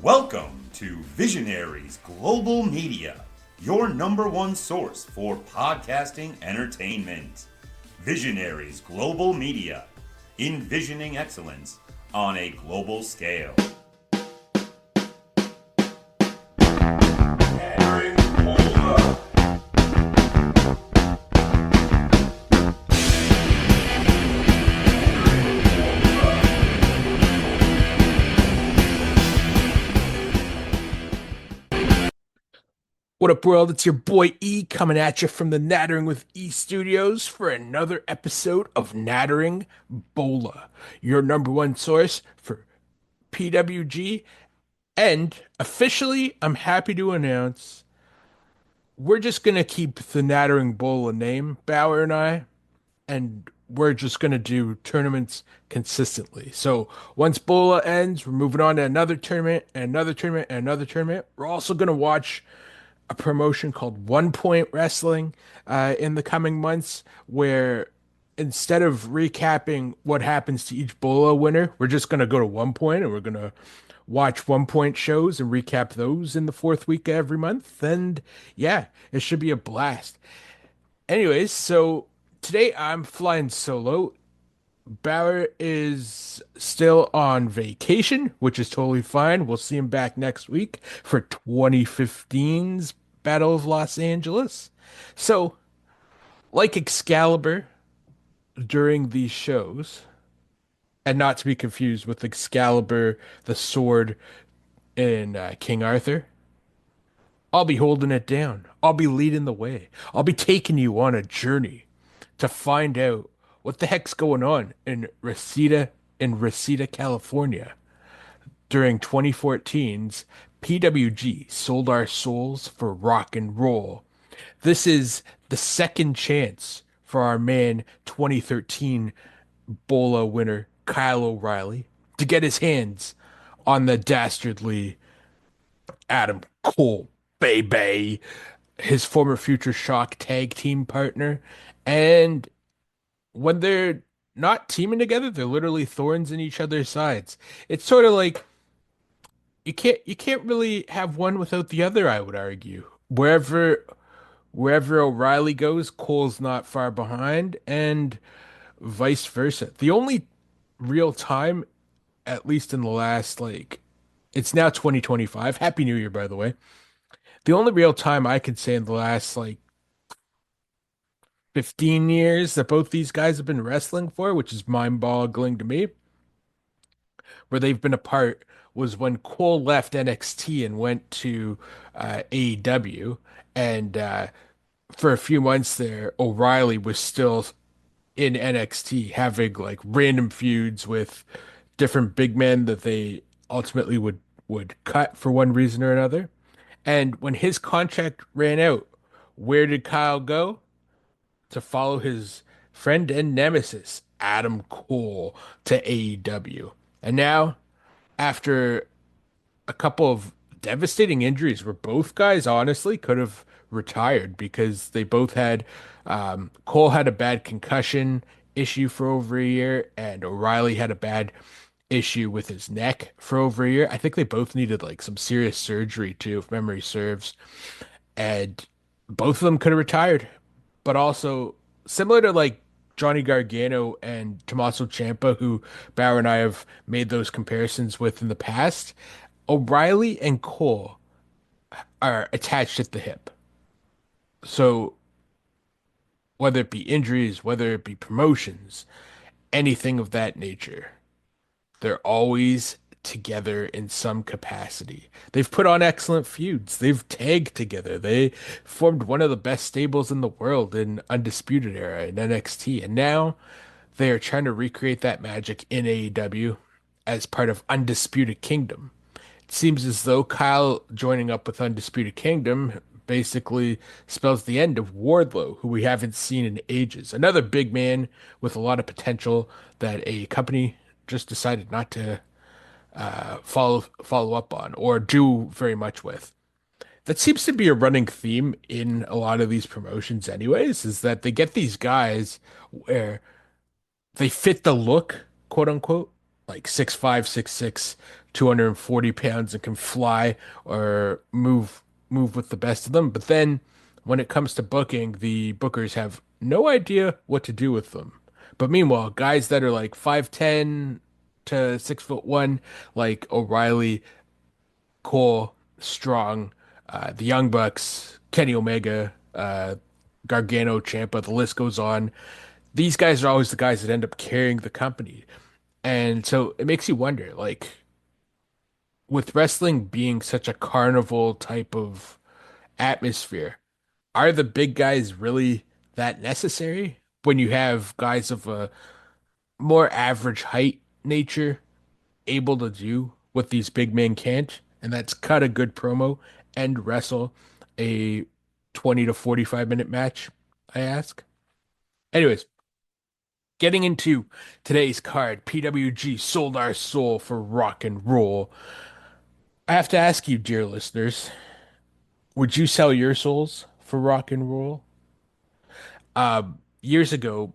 Welcome to Visionaries Global Media, your number one source for podcasting entertainment. Visionaries Global Media, envisioning excellence on a global scale. Nattering BOLA. What up, world? It's your boy E coming at you from the Nattering with E studios for another episode of Nattering BOLA, your number one source for PWG. And officially, I'm happy to announce we're just going to keep the Nattering BOLA name, Bauer and I, and we're just going to do tournaments consistently. So once BOLA ends, we're moving on to another tournament, and another tournament, and another tournament. We're also going to watch a promotion called One Point Wrestling in the coming months, where instead of recapping what happens to each BOLA winner, we're just going to go to One Point and we're going to watch One Point shows and recap those in the fourth week of every month. And yeah, it should be a blast. Anyways, so today I'm flying solo. Bauer is still on vacation, which is totally fine. We'll see him back next week for 2015's Battle of Los Angeles. So, like Excalibur during these shows, and not to be confused with Excalibur, the sword in King Arthur, I'll be holding it down. I'll be leading the way. I'll be taking you on a journey to find out what the heck's going on in Reseda, California during 2014's PWG Sold Our Souls for Rock and Roll. This is the second chance for our man 2013 BOLA winner Kyle O'Reilly to get his hands on the dastardly Adam Cole, baby, his former Future Shock tag team partner. And when they're not teaming together, they're literally thorns in each other's sides. It's sort of like you can't really have one without the other, I would argue. Wherever O'Reilly goes, Cole's not far behind, and vice versa. The only real time, at least in the last it's now 2025. Happy New Year, by the way. The only real time I could say in the last 15 years that both these guys have been wrestling for, which is mind-boggling to me, where they've been apart was when Cole left NXT and went to AEW. And for a few months there, O'Reilly was still in NXT having random feuds with different big men that they ultimately would cut for one reason or another. And when his contract ran out, where did Kyle go? To follow his friend and nemesis, Adam Cole, to AEW. And now, after a couple of devastating injuries where both guys honestly could have retired because they both had Cole had a bad concussion issue for over a year, and O'Reilly had a bad issue with his neck for over a year. I think they both needed some serious surgery too, if memory serves. And both of them could have retired, but also similar to Johnny Gargano and Tommaso Ciampa, who Bauer and I have made those comparisons with in the past. O'Reilly and Cole are attached at the hip. So whether it be injuries, whether it be promotions, anything of that nature, they're always together in some capacity. They've put on excellent feuds. They've tagged together. They formed one of the best stables in the world in Undisputed Era in NXT. And now they are trying to recreate that magic in AEW as part of Undisputed Kingdom. It seems as though Kyle joining up with Undisputed Kingdom basically spells the end of Wardlow, who we haven't seen in ages. Another big man with a lot of potential that a company just decided not to follow up on or do very much with. That seems to be a running theme in a lot of these promotions, anyways, is that they get these guys where they fit the look, quote unquote, like 6'5", 6'6", 240 pounds and can fly or move with the best of them. But then when it comes to booking, the bookers have no idea what to do with them. But meanwhile, guys that are like 5'10" to 6'1", like Oreilley, Cole, Strong, the Young Bucks, Kenny Omega, Gargano, Ciampa, the list goes on. These guys are always the guys that end up carrying the company. And so it makes you wonder, like, with wrestling being such a carnival type of atmosphere, are the big guys really that necessary when you have guys of a more average height nature able to do what these big men can't? And that's cut a good promo and wrestle a 20 to 45-minute match, I ask. Anyways, getting into today's card, PWG sold our soul for rock and roll. I have to ask you, dear listeners, would you sell your souls for rock and roll? Years ago,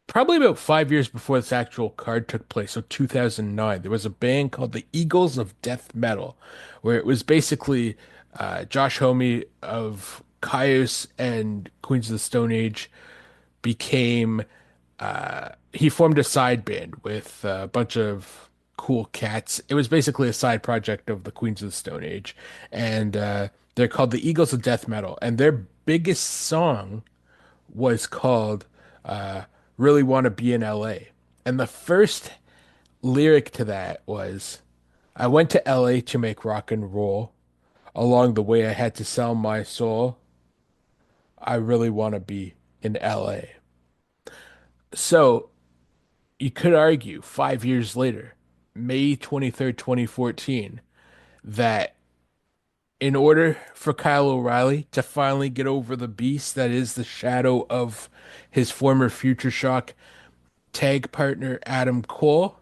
probably about 5 years before this actual card took place, so 2009, there was a band called the Eagles of Death Metal, where it was basically Josh Homme of Caius and Queens of the Stone Age became he formed a side band with a bunch of cool cats. It was basically a side project of the Queens of the Stone Age, and they're called the Eagles of Death Metal. And their biggest song was called "Really Want to Be in L.A." And the first lyric to that was, "I went to L.A. to make rock and roll. Along the way, I had to sell my soul. I really want to be in L.A." So you could argue 5 years later, May 23rd, 2014, that in order for Kyle O'Reilly to finally get over the beast that is the shadow of his former Future Shock tag partner Adam Cole,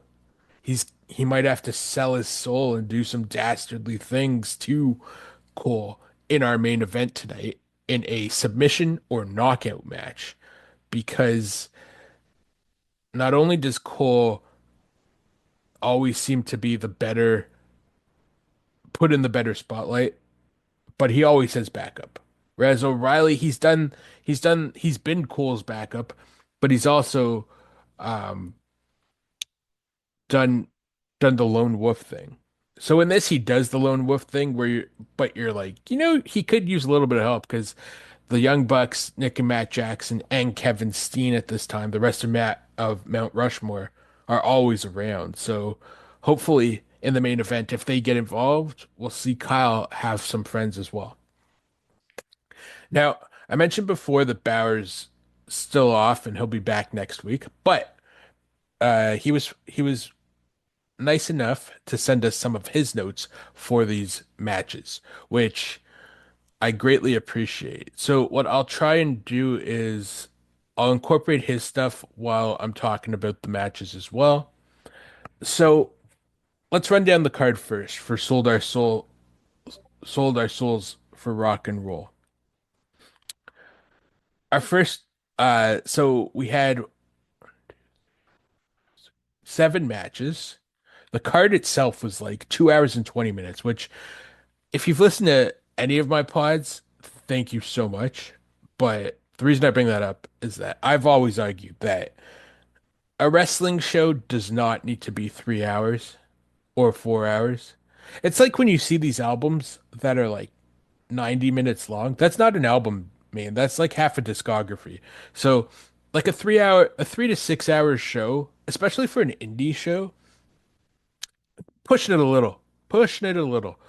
he might have to sell his soul and do some dastardly things to Cole in our main event tonight in a submission or knockout match because not only does Cole always seem to be the better, put in the better spotlight, but he always has backup. Whereas O'Reilly, he's been Cole's backup, but he's also um, done done the lone wolf thing. So in this, he does the lone wolf thing but you're like, he could use a little bit of help because the Young Bucks, Nick and Matt Jackson, and Kevin Steen at this time, the rest of Mount Rushmore, are always around. So hopefully in the main event, if they get involved, we'll see Kyle have some friends as well. Now, I mentioned before that Bauer's still off and he'll be back next week, but he was nice enough to send us some of his notes for these matches, which I greatly appreciate. So what I'll try and do is I'll incorporate his stuff while I'm talking about the matches as well. So let's run down the card first for Sold Our Souls for Rock and Roll. Our first so we had 7 matches. The card itself was like 2 hours and 20 minutes, which if you've listened to any of my pods, thank you so much. But the reason I bring that up is that I've always argued that a wrestling show does not need to be 3 hours or 4 hours. It's like when you see these albums that are like 90 minutes long. That's not an album, man. That's like half a discography. So, like a 3 to 6 hour show, especially for an indie show, pushing it a little, pushing it a little.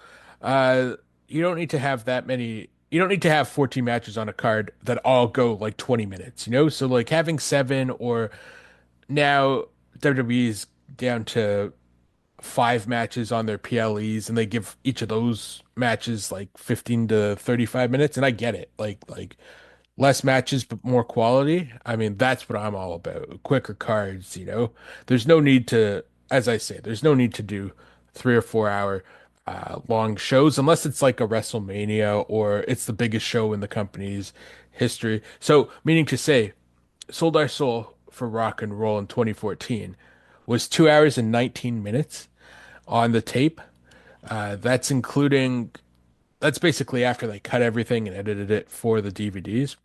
Uh, you don't need to have that many. You don't need to have 14 matches on a card that all go like 20 minutes, So like having 7 or now WWE is down to 5 matches on their PLEs and they give each of those matches like 15 to 35 minutes and I get it. Like less matches but more quality. I mean, that's what I'm all about. Quicker cards. There's no need to, as I say, there's no need to do 3 or 4 hour long shows unless it's like a WrestleMania or it's the biggest show in the company's history. So, meaning to say, Sold Our Soul for Rock and Roll in 2014 was 2 hours and 19 minutes on the tape. That's including, that's basically after they cut everything and edited it for the DVDs.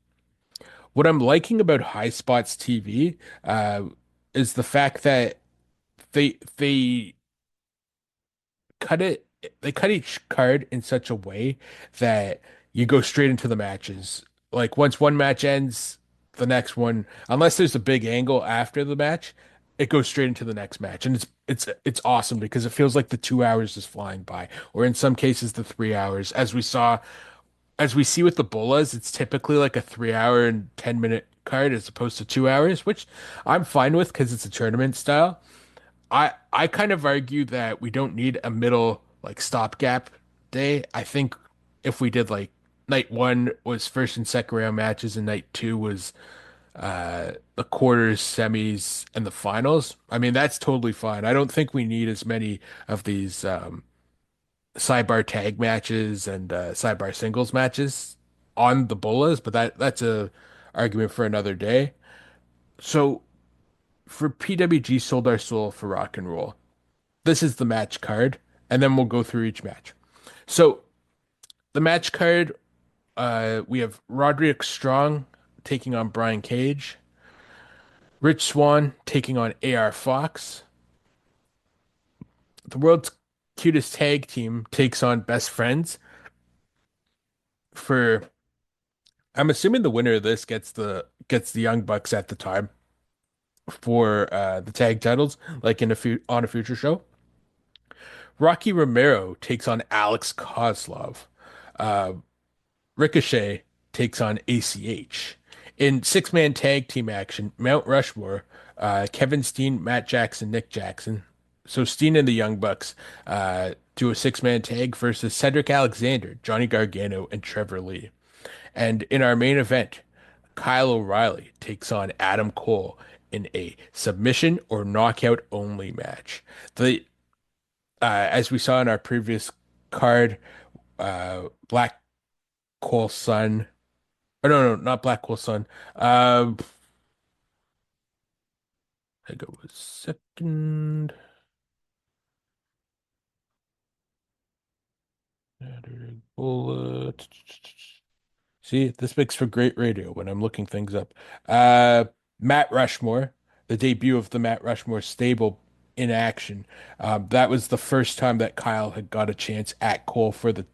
What I'm liking about High Spots TV is the fact that they cut it they cut each card in such a way that you go straight into the matches. Like once one match ends, the next one, unless there's a big angle after the match, it goes straight into the next match. And it's awesome because it feels like the 2 hours is flying by, or in some cases the 3 hours. As we see with the bolas, it's typically like a 3 hour and 10 minute card as opposed to 2 hours, which I'm fine with because it's a tournament style. I kind of argue that we don't need a middle like stopgap day. I think if we did like night one was first and second round matches and night two was the quarters, semis, and the finals. I mean, that's totally fine. I don't think we need as many of these sidebar tag matches and sidebar singles matches on the bolas, but that's a argument for another day. So for PWG Sold Our Soul for Rock and Roll, this is the match card, and then we'll go through each match. So the match card, we have Roderick Strong taking on Brian Cage, Rich Swann taking on AR Fox. The world's cutest tag team takes on Best Friends for. I'm assuming the winner of this gets the Young Bucks at the time for the tag titles, like in on a future show. Rocky Romero takes on Alex Kozlov. Uh, Ricochet takes on ACH. In six-man tag team action, Mount Rushmore, Kevin Steen, Matt Jackson, Nick Jackson. So Steen and the Young Bucks do a six-man tag versus Cedric Alexander, Johnny Gargano, and Trevor Lee. And in our main event, Kyle O'Reilly takes on Adam Cole in a submission or knockout only match. The As we saw in our previous card, Black Cole Sun. Oh, no, not Black Hole Sun. I go a second. Nattering BOLA. See, this makes for great radio when I'm looking things up. Uh, Matt Rushmore, the debut of the Matt Rushmore stable in action. That was the first time that Kyle had got a chance at Cole for the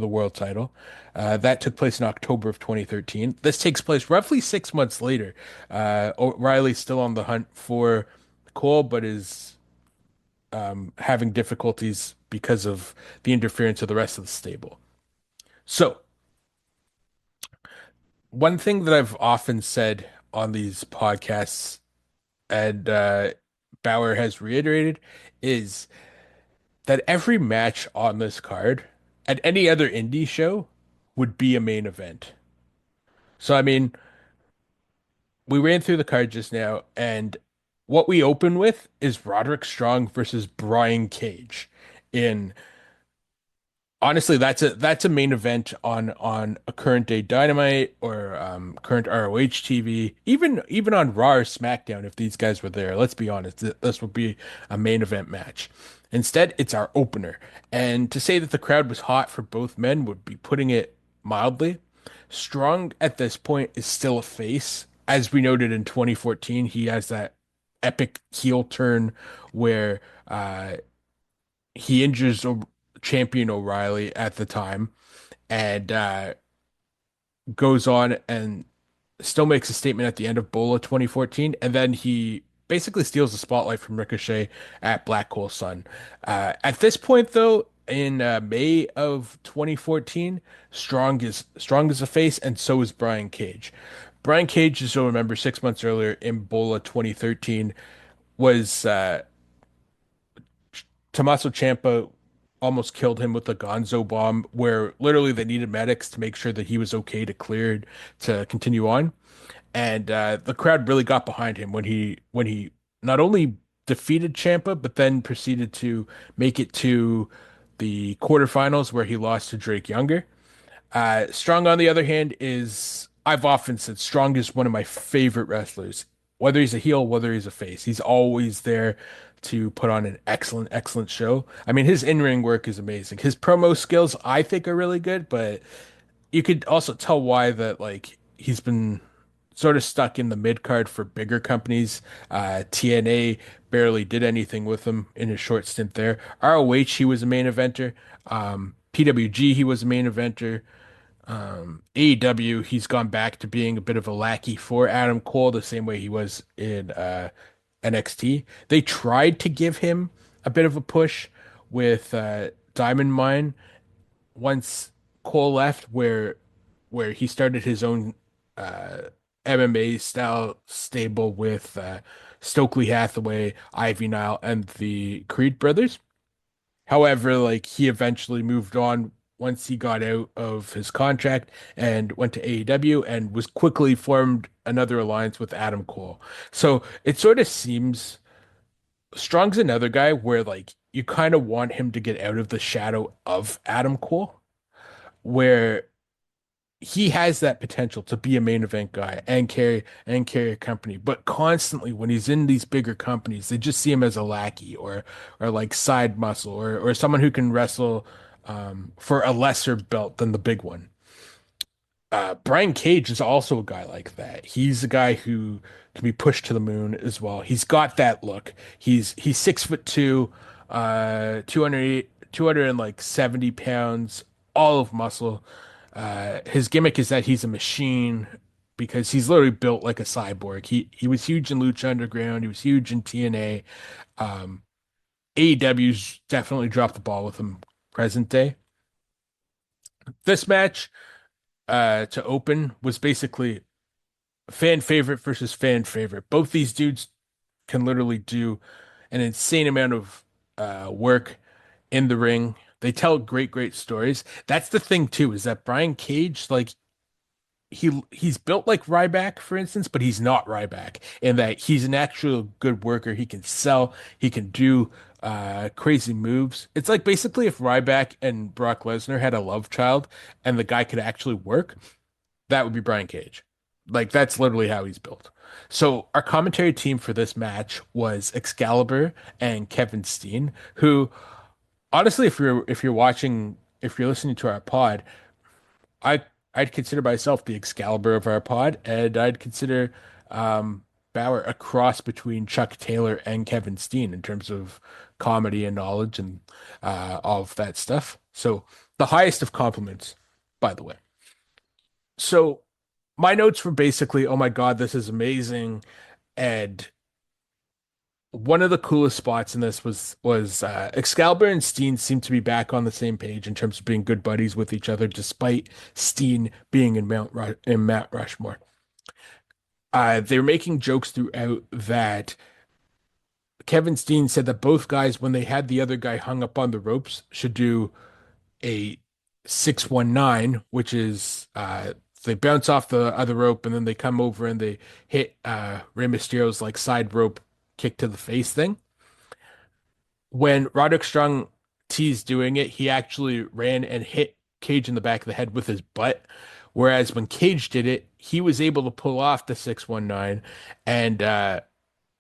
world title. That took place in October of 2013. This takes place roughly 6 months later. O'Reilly's still on the hunt for Cole, but is having difficulties because of the interference of the rest of the stable. So, one thing that I've often said on these podcasts, and Bauer has reiterated, is that every match on this card at any other indie show would be a main event. So, I mean, we ran through the card just now, and what we open with is Roderick Strong versus Brian Cage in honestly, that's a main event on a current day Dynamite or current ROH TV, even on Raw or SmackDown if these guys were there. Let's be honest, this would be a main event match. Instead, it's our opener. And to say that the crowd was hot for both men would be putting it mildly. Strong at this point is still a face. As we noted in 2014, he has that epic heel turn where he injures champion O'Reilly at the time and goes on and still makes a statement at the end of BOLA 2014. And then he basically steals the spotlight from Ricochet at Black Hole Sun. At this point, though, in May of 2014, Strong is a face, and so is Brian Cage. Brian Cage, as you'll remember, 6 months earlier in BOLA 2013, was Tommaso Ciampa almost killed him with a Gonzo bomb, where literally they needed medics to make sure that he was okay to cleared to continue on. And the crowd really got behind him when he not only defeated Ciampa, but then proceeded to make it to the quarterfinals where he lost to Drake Younger. Strong, on the other hand, is I've often said Strong is one of my favorite wrestlers whether he's a heel, whether he's a face, he's always there to put on an excellent, excellent show. I mean, his in-ring work is amazing. His promo skills, I think, are really good, but you could also tell why that like he's been sort of stuck in the mid card for bigger companies. TNA barely did anything with him in his short stint there. ROH, he was a main eventer. PWG, he was a main eventer. AEW, he's gone back to being a bit of a lackey for Adam Cole, the same way he was in NXT. They tried to give him a bit of a push with Diamond Mine once Cole left, where he started his own uh, MMA style stable with Stokely Hathaway, Ivy Nile, and the Creed brothers. However, like he eventually moved on once he got out of his contract and went to AEW and was quickly formed another alliance with Adam Cole. So it sort of seems Strong's another guy where like you kind of want him to get out of the shadow of Adam Cole, where he has that potential to be a main event guy and carry a company. But constantly when he's in these bigger companies, they just see him as a lackey or like side muscle or someone who can wrestle for a lesser belt than the big one. Brian Cage is also a guy like that. He's a guy who can be pushed to the moon as well. He's got that look. He's 6'2", 200 and like 70 pounds, all of muscle. His gimmick is that he's a machine because he's literally built like a cyborg. He was huge in Lucha Underground. He was huge in TNA. AEW's definitely dropped the ball with him present day. This match to open was basically fan favorite versus fan favorite. Both these dudes can literally do an insane amount of work in the ring. They tell great, great stories. That's the thing too, is that Brian Cage, like he's built like Ryback, for instance, but he's not Ryback in that he's an actual good worker. He can sell, he can do crazy moves. It's like basically if Ryback and Brock Lesnar had a love child and the guy could actually work, that would be Brian Cage. Like that's literally how he's built. So our commentary team for this match was Excalibur and Kevin Steen, who honestly, if you're listening to our pod, I I'd consider myself the Excalibur of our pod, and I'd consider Bauer a cross between Chuck Taylor and Kevin Steen in terms of comedy and knowledge and all of that stuff. So the highest of compliments, by the way. So my notes were basically, oh my God, this is amazing. And one of the coolest spots in this was Excalibur and Steen seem to be back on the same page in terms of being good buddies with each other, despite Steen being in Mount Rushmore. They were making jokes throughout that Kevin Steen said that both guys, when they had the other guy hung up on the ropes, should do a 619, which is they bounce off the other rope and then they come over and they hit Rey Mysterio's like side rope kick to the face thing. When Roderick Strong teased doing it, he actually ran and hit Cage in the back of the head with his butt. Whereas when Cage did it, he was able to pull off the 619 and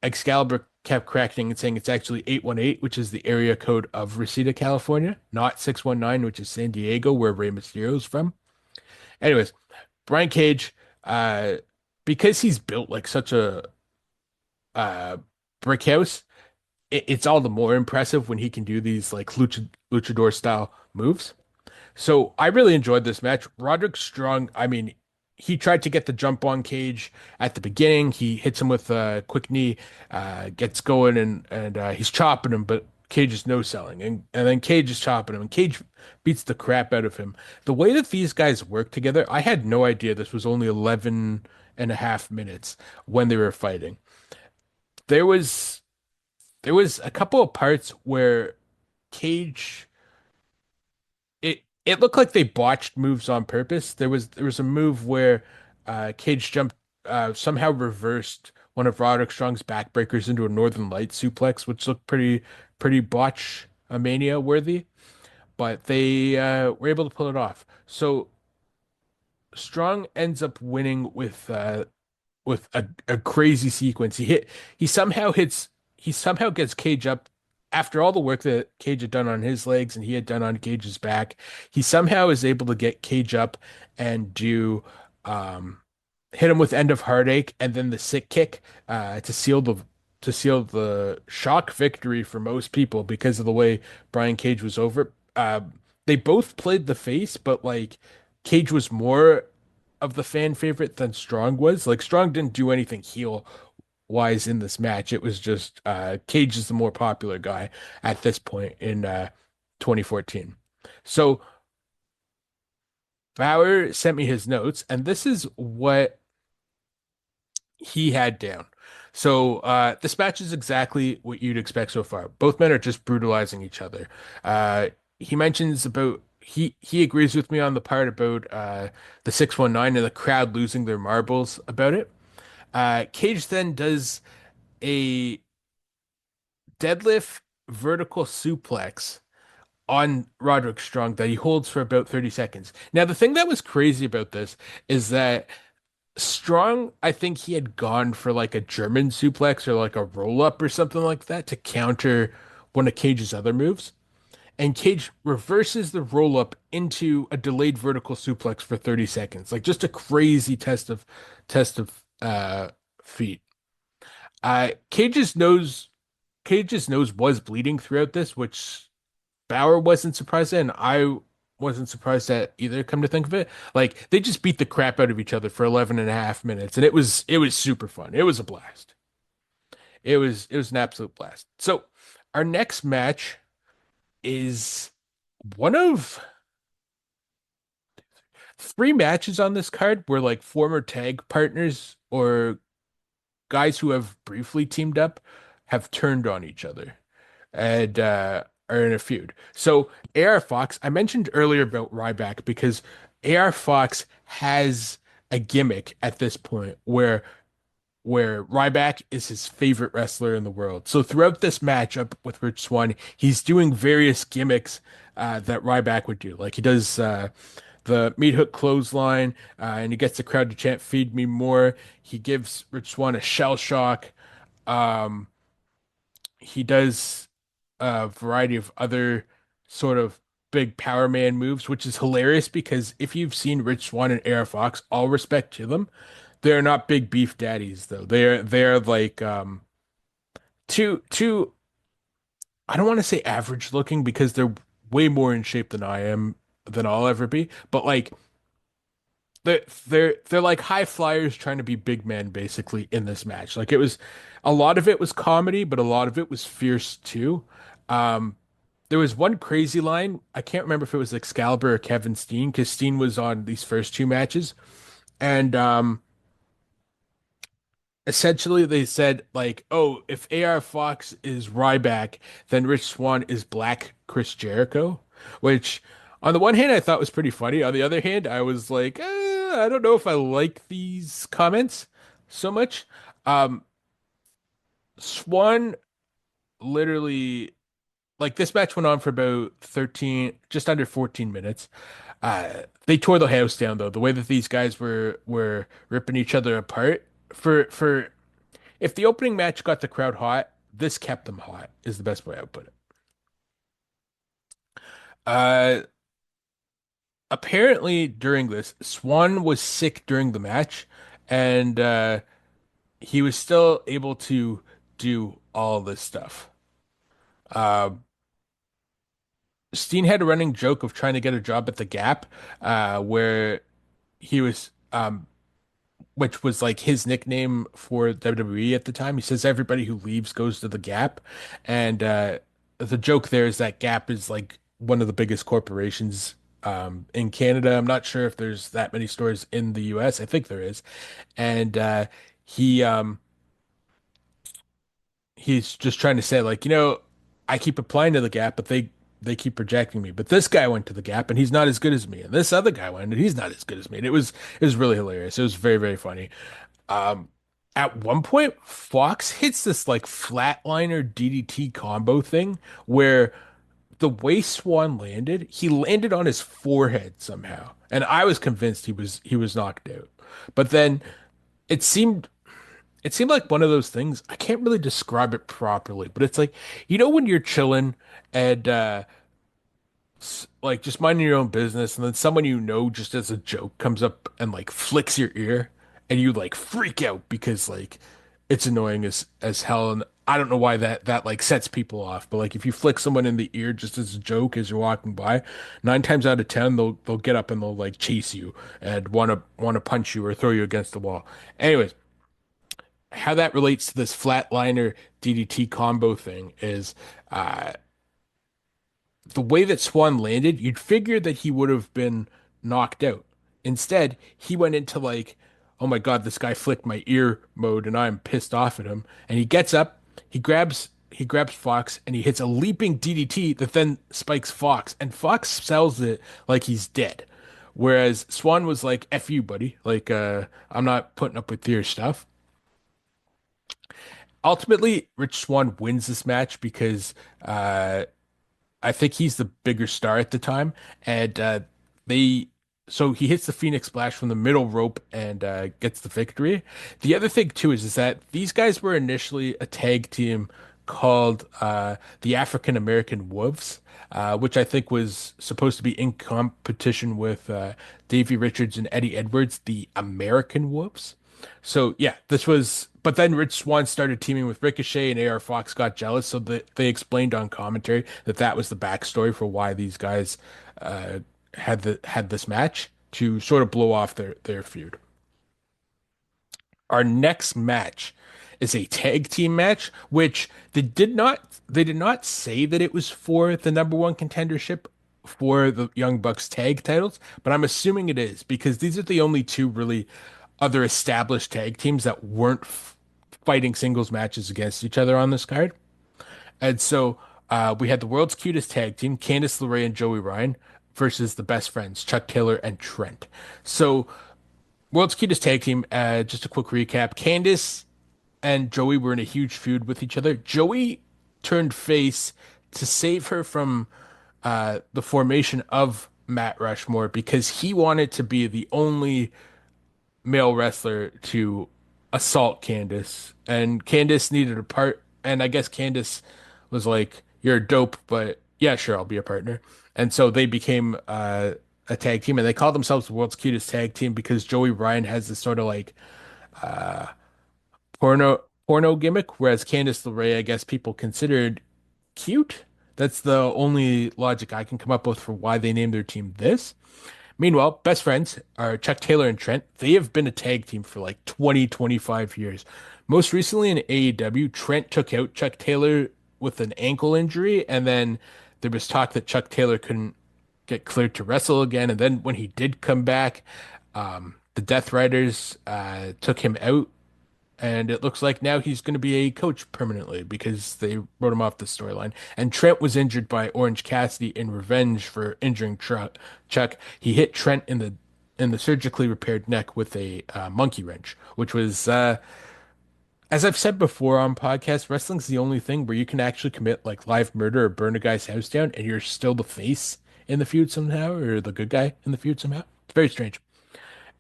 Excalibur kept correcting and saying it's actually 818, which is the area code of Reseda, California, not 619, which is San Diego, where Rey Mysterio is from. Anyways, Brian Cage, because he's built like such a uh, brick house, it's all the more impressive when he can do these like luchador style moves. So I really enjoyed this match. Roderick Strong, I mean, he tried to get the jump on Cage at the beginning. He hits him with a quick knee, gets going, and he's chopping him, but Cage is no selling, and then Cage is chopping him, and Cage beats the crap out of him. The way that these guys work together, I had no idea this was only 11 and a half minutes when they were fighting. There was there was a couple of parts where Cage it looked like they botched moves on purpose. There was a move where Cage jumped somehow reversed one of Roderick Strong's backbreakers into a Northern Light suplex, which looked pretty botch mania worthy, but they were able to pull it off. So Strong ends up winning with with a crazy sequence. He somehow gets Cage up after all the work that Cage had done on his legs and he had done on Cage's back. He somehow is able to get Cage up and do um hit him with end of heartache and then the sick kick to seal the shock victory for most people because of the way Brian Cage was over. They both played the face, but like Cage was more of the fan favorite than Strong was. Like Strong didn't do anything heel wise in this match. It was just Cage is the more popular guy at this point in 2014. So Bauer sent me his notes, and this is what he had down. So this match is exactly what you'd expect so far. Both men are just brutalizing each other. He mentions about he agrees with me on the part about the 619 and the crowd losing their marbles about it. Cage then does a deadlift vertical suplex on Roderick Strong that he holds for about 30 seconds. Now, the thing that was crazy about this is that Strong, I think he had gone for like a German suplex or like a roll up or something like that to counter one of Cage's other moves. And Cage reverses the roll up into a delayed vertical suplex for 30 seconds. Like just a crazy test of feet. Cage's nose was bleeding throughout this, which Bauer wasn't surprised at, and I wasn't surprised at either, come to think of it. Like they just beat the crap out of each other for 11 and a half minutes, and it was super fun. It was a blast. It was an absolute blast. So our next match is one of three matches on this card where like former tag partners or guys who have briefly teamed up have turned on each other and are in a feud. So AR Fox, I mentioned earlier about Ryback because AR Fox has a gimmick at this point where Ryback is his favorite wrestler in the world. So throughout this matchup with Rich Swann, he's doing various gimmicks that Ryback would do. Like he does the meat hook clothesline, and he gets the crowd to chant "Feed me more." He gives Rich Swann a shell shock. Um, he does a variety of other sort of big power man moves, which is hilarious because if you've seen Rich Swann and AR Fox, all respect to them, they're not big beef daddies though. They're like two I don't want to say average looking because they're way more in shape than I am than I'll ever be, but like they're like high flyers trying to be big men basically in this match. Like it was a lot of it was comedy, but a lot of it was fierce too. Um, there was one crazy line. I can't remember if it was Excalibur or Kevin Steen because Steen was on these first two matches, and essentially they said like, "Oh, if AR Fox is Ryback, then Rich Swann is Black Chris Jericho," which on the one hand I thought was pretty funny. On the other hand, I was like, I don't know if I like these comments so much. Um, Swan literally like this match went on for about 13, just under 14 minutes. They tore the house down though. The way that these guys were ripping each other apart for if the opening match got the crowd hot, this kept them hot, is the best way I would put it. Uh, Apparently during this, Swan was sick during the match, and he was still able to do all this stuff. Uh, Steen had a running joke of trying to get a job at the Gap, where he was which was like his nickname for WWE at the time. He says everybody who leaves goes to the Gap, and the joke there is that Gap is like one of the biggest corporations in Canada. I'm not sure if there's that many stores in the US. I think there is, and he he's just trying to say like, I keep applying to the Gap, but they keep rejecting me. But this guy went to the Gap and he's not as good as me. And this other guy went and he's not as good as me. And it was really hilarious. It was very, very funny. Um, at one point, Fox hits this like flatliner DDT combo thing where the way Swan landed, he landed on his forehead somehow. And I was convinced he was knocked out. But then it seemed it seemed like one of those things. I can't really describe it properly, but it's like, when you're chilling and like just minding your own business, and then someone just as a joke comes up and like flicks your ear, and you like freak out because like it's annoying as hell, and I don't know why that like sets people off, but like if you flick someone in the ear just as a joke as you're walking by, 9 times out of 10 they'll get up and they'll like chase you and want to punch you or throw you against the wall. Anyways, how that relates to this flatliner DDT combo thing is uh the way that Swan landed, you'd figure that he would have been knocked out. Instead, he went into like, oh my God, this guy flicked my ear mode and I'm pissed off at him. And he gets up, he grabs Fox and he hits a leaping DDT that then spikes Fox. And Fox sells it like he's dead. Whereas Swan was like, F you, buddy. Like, I'm not putting up with your stuff. Ultimately, Rich Swan wins this match because I think he's the bigger star at the time, and they so he hits the Phoenix Splash from the middle rope and gets the victory. The other thing too is that these guys were initially a tag team called the African American Wolves, which I think was supposed to be in competition with Davey Richards and Eddie Edwards, the American Wolves. So yeah, this was. But then Rich Swann started teaming with Ricochet, and AR Fox got jealous, so they explained on commentary that that was the backstory for why these guys uh, had this match to sort of blow off their feud. Our next match is a tag team match, which they did not say that it was for the number one contendership for the Young Bucks tag titles, but I'm assuming it is because these are the only two really other established tag teams that weren't fighting singles matches against each other on this card. And so we had the world's cutest tag team, Candice LeRae and Joey Ryan, versus the best friends, Chuck Taylor and Trent. So world's cutest tag team, just a quick recap. Candice and Joey were in a huge feud with each other. Joey turned face to save her from the formation of Matt Rushmore because he wanted to be the only male wrestler to assault Candice, and Candice needed a part. And I guess Candice was like, "You're a dope, but yeah, sure, I'll be a partner." And so they became a tag team, and they called themselves the world's cutest tag team because Joey Ryan has this sort of like porno gimmick, whereas Candice LeRae, I guess people considered cute. That's the only logic I can come up with for why they named their team this. Meanwhile, best friends are Chuck Taylor and Trent. They have been a tag team for like 20, 25 years. Most recently in AEW, Trent took out Chuck Taylor with an ankle injury, and then there was talk that Chuck Taylor couldn't get cleared to wrestle again. And then when he did come back, the Death Riders took him out, and it looks like now he's going to be a coach permanently because they wrote him off the storyline. And Trent was injured by Orange Cassidy in revenge for injuring Chuck. He hit Trent in the surgically repaired neck with a monkey wrench, which was, as I've said before on podcasts, wrestling's the only thing where you can actually commit like live murder or burn a guy's house down, and you're still the face in the feud somehow, or the good guy in the feud somehow. It's very strange.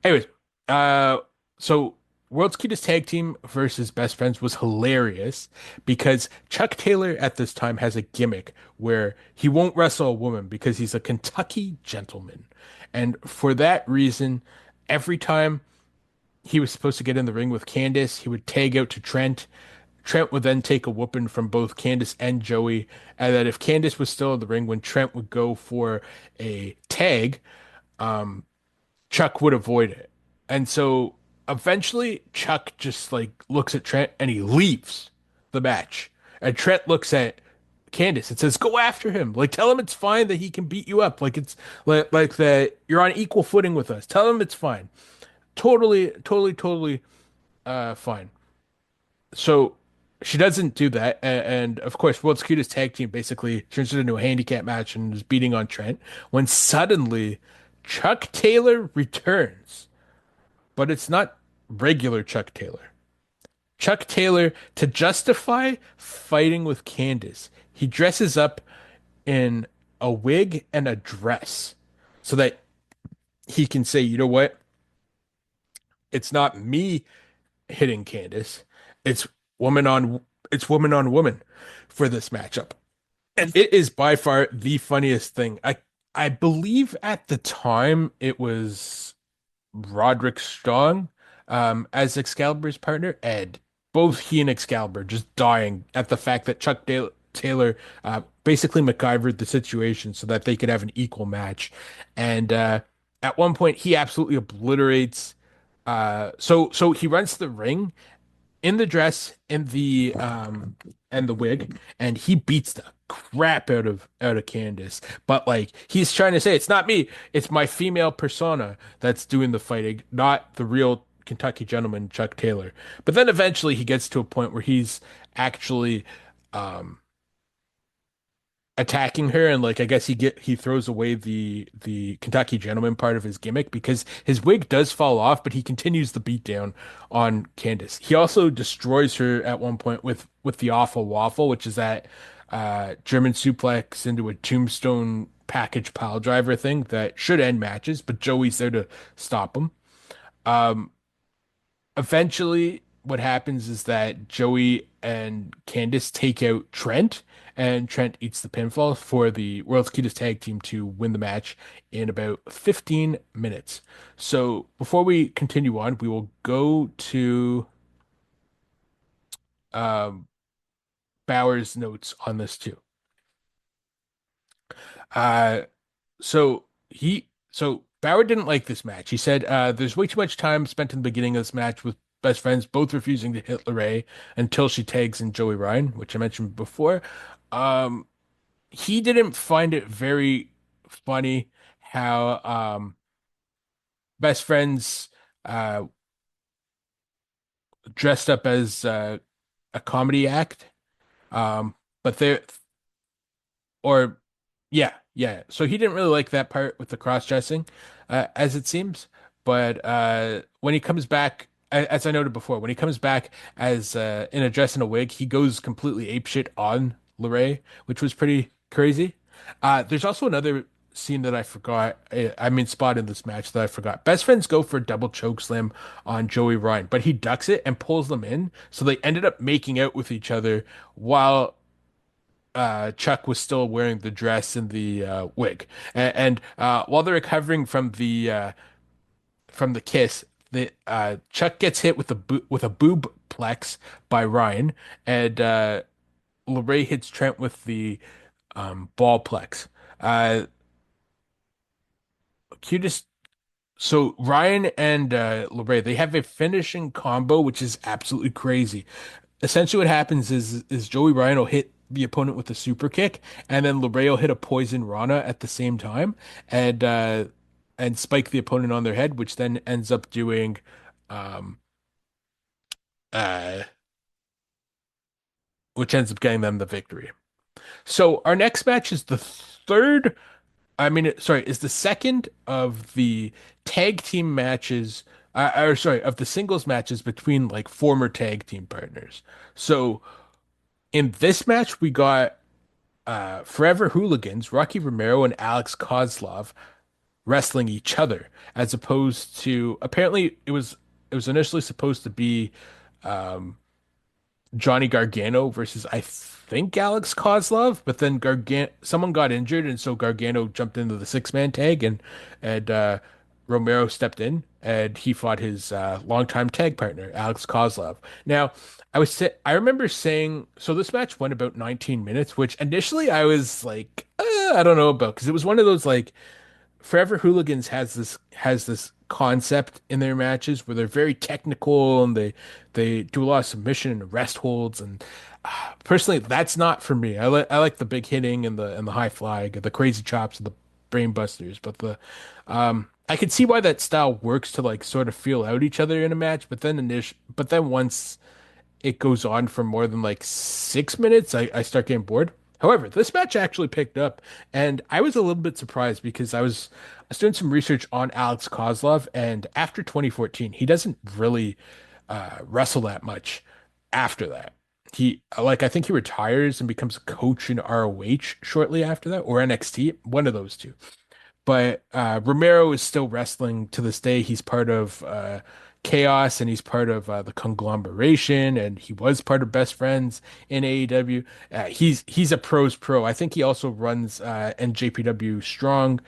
Anyways, uh, so World's Cutest Tag Team versus Best Friends was hilarious because Chuck Taylor at this time has a gimmick where he won't wrestle a woman because he's a Kentucky gentleman. And for that reason, every time he was supposed to get in the ring with Candice, he would tag out to Trent. Trent would then take a whooping from both Candice and Joey. And that if Candice was still in the ring when Trent would go for a tag, Chuck would avoid it. And so eventually Chuck just like looks at Trent and he leaves the match. And Trent looks at Candice and says, "Go after him. Like tell him it's fine that he can beat you up. Like it's like that you're on equal footing with us. Tell him it's fine." Totally, totally, totally fine. So she doesn't do that. And of course, World's Cutest Tag Team basically turns it into a handicap match and is beating on Trent when suddenly Chuck Taylor returns, but it's not regular Chuck Taylor. Chuck Taylor, to justify fighting with Candice, he dresses up in a wig and a dress so that he can say, you know what? It's not me hitting Candice. it's woman on it's woman on woman for this matchup. And it is by far the funniest thing. I believe at the time it was Roderick Strong as Excalibur's partner, and both he and Excalibur just dying at the fact that Taylor basically MacGyvered the situation so that they could have an equal match. And at one point, he absolutely obliterates. So he runs to the ring in the dress, in the and the wig, and he beats the crap out of Candace. But like he's trying to say, it's not me, it's my female persona that's doing the fighting, not the real Kentucky gentleman Chuck Taylor. But then eventually he gets to a point where he's actually um attacking her, and like I guess he throws away the Kentucky gentleman part of his gimmick because his wig does fall off, but he continues the beatdown on Candace. He also destroys her at one point with the awful waffle, which is that German suplex into a tombstone package pile driver thing that should end matches, but Joey's there to stop him. Um, Eventually, what happens is that Joey and Candice take out Trent, and Trent eats the pinfall for the World's Cutest Tag Team to win the match in about 15 minutes. So before we continue on, we will go to um, Bauer's notes on this too. Uh, so Bauer didn't like this match. He said, there's way too much time spent in the beginning of this match with best friends, both refusing to hit LeRae until she tags in Joey Ryan, which I mentioned before. Um, he didn't find it very funny how best friends uh dressed up as a comedy act. But they're or yeah. So he didn't really like that part with the cross-dressing, as it seems. But when he comes back, as I noted before, when he comes back as in a dress and a wig, he goes completely apeshit on LeRae, which was pretty crazy. There's also another scene that I forgot. I mean, spot in this match that I forgot. Best friends go for a double choke slam on Joey Ryan, but he ducks it and pulls them in. So they ended up making out with each other while Chuck was still wearing the dress and the wig, and while they're recovering from the kiss, the Chuck gets hit with a boob plex by Ryan, and LeRae hits Trent with the ball plex. Uh, cutest. So Ryan and LeRae, they have a finishing combo, which is absolutely crazy. Essentially what happens is Joey Ryan will hit the opponent with a super kick, and then LeRae will hit a poison Rana at the same time, and spike the opponent on their head, which then ends up doing um uh which ends up getting them the victory. So our next match is the third, I mean, sorry, is the second of the tag team matches, or sorry, of the singles matches between like former tag team partners. So in this match, we got Forever Hooligans, Rocky Romero and Alex Kozlov wrestling each other, as opposed to apparently it was initially supposed to be um, Johnny Gargano versus I think Alex Kozlov, but then Gargano someone got injured, and so Gargano jumped into the six-man tag, and Romero stepped in and he fought his longtime tag partner Alex Kozlov. Now, I remember saying so this match went about 19 minutes, which initially I was like, I don't know about because it was one of those like Forever Hooligans has this concept in their matches where they're very technical and they do a lot of submission and rest holds, and personally that's not for me. I like the big hitting and the high fly, the crazy chops and the brain busters, but the I could see why that style works to like sort of feel out each other in a match, but then once it goes on for more than like 6 minutes, I start getting bored. However, this match actually picked up, and I was a little bit surprised because I was doing some research on Alex Kozlov, and after 2014, he doesn't really wrestle that much after that. I think he retires and becomes a coach in ROH shortly after that, or NXT, one of those two. But Romero is still wrestling to this day. He's part of Chaos, and he's part of the conglomeration, and he was part of Best Friends in AEW. He's a pro's pro. I think he also runs NJPW Strong,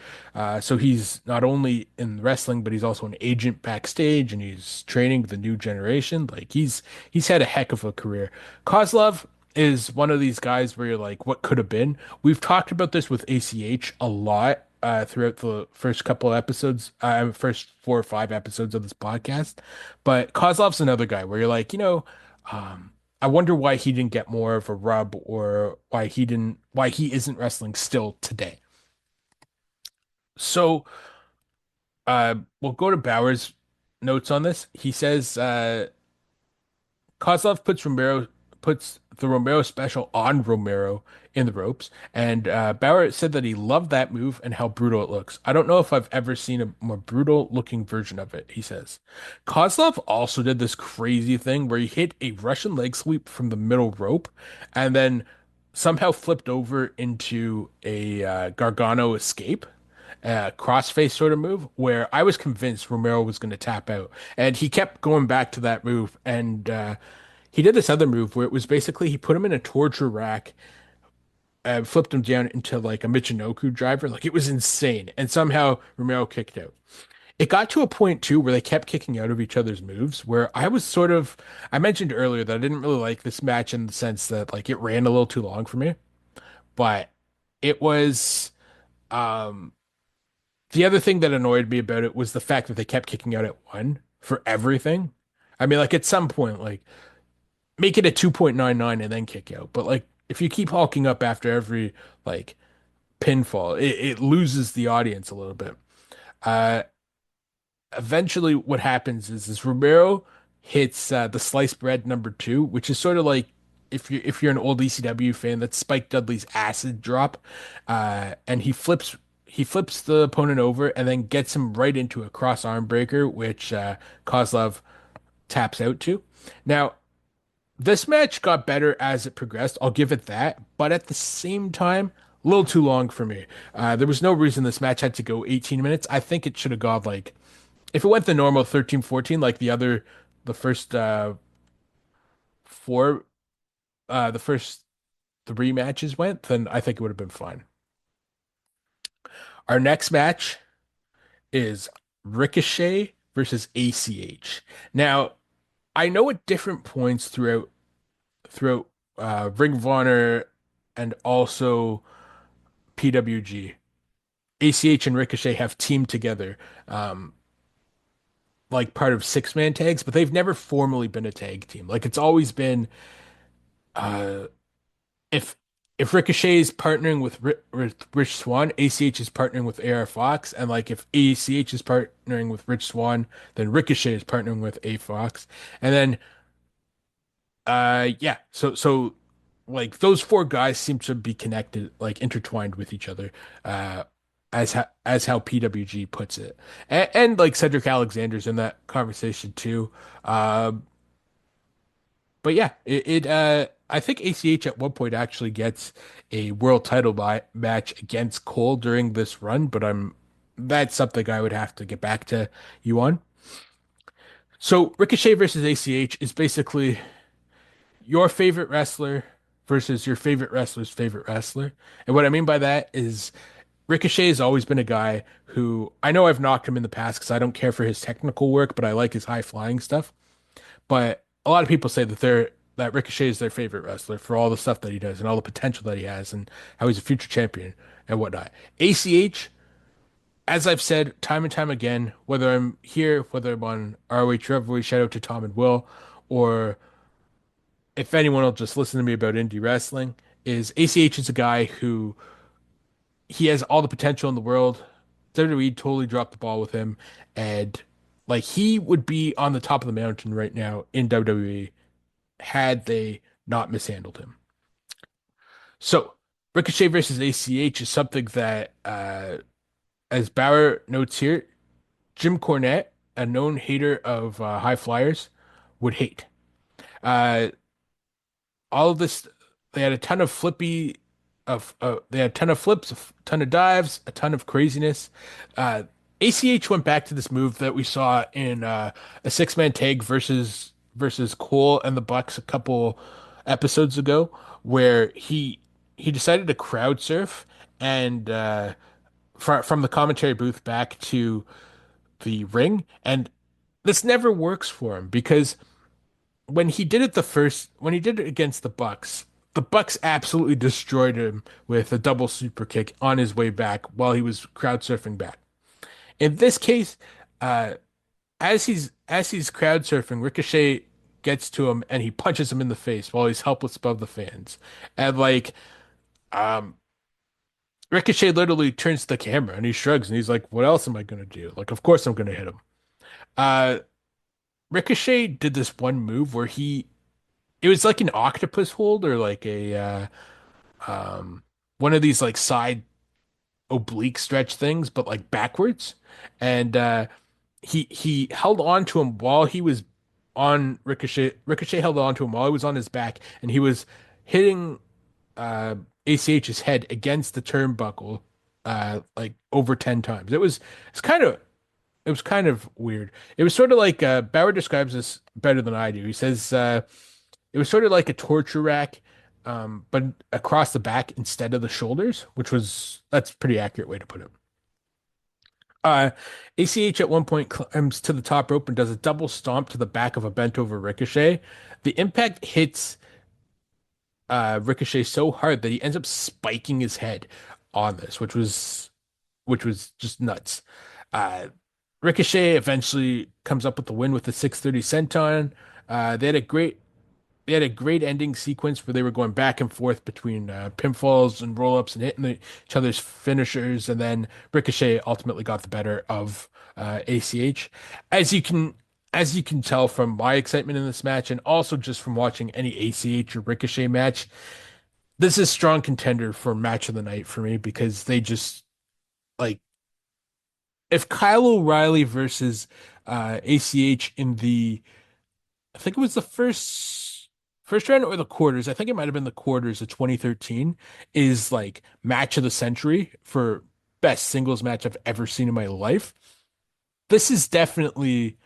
so he's not only in wrestling, but he's also an agent backstage, and he's training the new generation. Like he's had a heck of a career. Kozlov is one of these guys where you're like, what could have been? We've talked about this with ACH a lot throughout the first couple episodes, first 4 or 5 episodes of this podcast. But Kozlov's another guy where you're like, I wonder why he didn't get more of a rub, or why he isn't wrestling still today. So, we'll go to Bauer's notes on this. He says, Kozlov puts the Romero special on Romero in the ropes, and Bauer said that he loved that move and how brutal it looks. I don't know if I've ever seen a more brutal looking version of it, he says. Kozlov also did this crazy thing where he hit a Russian leg sweep from the middle rope and then somehow flipped over into a Gargano escape, crossface sort of move where I was convinced Romero was going to tap out. And he kept going back to that move. And he did this other move where it was basically he put him in a torture rack, flipped him down into like a Michinoku driver. Like it was insane. And somehow Romero kicked out. It got to a point too where they kept kicking out of each other's moves where I mentioned earlier that I didn't really like this match in the sense that like it ran a little too long for me, but it was, um, the other thing that annoyed me about it was the fact that they kept kicking out at one for everything. I mean, like at some point, like make it a 2.99 and then kick out. But like if you keep hulking up after every like pinfall, it loses the audience a little bit. Uh, Eventually, what happens is Romero hits the sliced bread number two, which is sort of like if you're an old ECW fan, that's Spike Dudley's acid drop, and he flips the opponent over and then gets him right into a cross arm breaker, which Kozlov taps out to. Now, this match got better as it progressed. I'll give it that, but at the same time, a little too long for me. There was no reason this match had to go 18 minutes. I think it should have gone like if it went the normal 13, 14, like the first four, the first three matches went, then I think it would have been fine. Our next match is Ricochet versus ACH. Now, I know at different points throughout Ring of Honor and also PWG, ACH and Ricochet have teamed together, um, like part of six-man tags, but they've never formally been a tag team. Like it's always been, uh, if if Ricochet is partnering with Rich Swann, ACH is partnering with AR Fox, and like if ACH is partnering with Rich Swann, then Ricochet is partnering with A Fox, and then yeah, so like those four guys seem to be connected, like intertwined with each other, uh, as how PWG puts it, and like Cedric Alexander's in that conversation too. Um, but yeah, I think ACH at one point actually gets a world title match against Cole during this run, but that's something I would have to get back to you on. So Ricochet versus ACH is basically your favorite wrestler versus your favorite wrestler's favorite wrestler. And what I mean by that is Ricochet has always been a guy who I know I've knocked him in the past because I don't care for his technical work, but I like his high flying stuff. But a lot of people say that Ricochet is their favorite wrestler for all the stuff that he does and all the potential that he has and how he's a future champion and whatnot. ACH, as I've said time and time again, whether I'm here, whether I'm on ROH Revelry, shout out to Tom and Will, or if anyone will just listen to me about indie wrestling, is ACH is a guy who he has all the potential in the world. WWE totally dropped the ball with him, and like he would be on the top of the mountain right now in WWE had they not mishandled him. So Ricochet versus ACH is something that, as Bauer notes here, Jim Cornette, a known hater of high flyers, would hate. Uh, all of this, they had a ton of they had a ton of flips, a ton of dives, a ton of craziness. Uh, ACH went back to this move that we saw in a six-man tag versus Cole and the Bucks a couple episodes ago, where he decided to crowd surf and from the commentary booth back to the ring, and this never works for him because when he did it against the Bucks absolutely destroyed him with a double super kick on his way back while he was crowd surfing back. In this case, uh, as he's crowd surfing, Ricochet gets to him and he punches him in the face while he's helpless above the fans. And um, Ricochet literally turns to the camera and he shrugs and he's like, "What else am I gonna do? Like, of course I'm gonna hit him." Uh, Ricochet did this one move where it was like an octopus hold or like a one of these like side oblique stretch things, but like backwards. And he held on to him while he was on Ricochet. Ricochet held on to him while he was on his back, and he was hitting uh, ACH's head against the turnbuckle like over 10 times. It was kind of weird. It was sort of like Bauer describes this better than I do. He says it was sort of like a torture rack, but across the back instead of the shoulders, that's a pretty accurate way to put it. ACH at one point climbs to the top rope and does a double stomp to the back of a bent over Ricochet. The impact hits Ricochet so hard that he ends up spiking his head on this, which was just nuts. Uh, Ricochet eventually comes up with the win with the 630 senton. They had a great ending sequence where they were going back and forth between pinfalls and roll-ups and hitting each other's finishers, and then Ricochet ultimately got the better of ACH. As you can as you can tell from my excitement in this match, and also just from watching any ACH or Ricochet match, this is strong contender for match of the night for me because they just like if Kyle O'Reilly versus ACH in the I think it was the first round or the quarters. I think it might have been the quarters of 2013 is like match of the century for best singles match I've ever seen in my life. This is definitely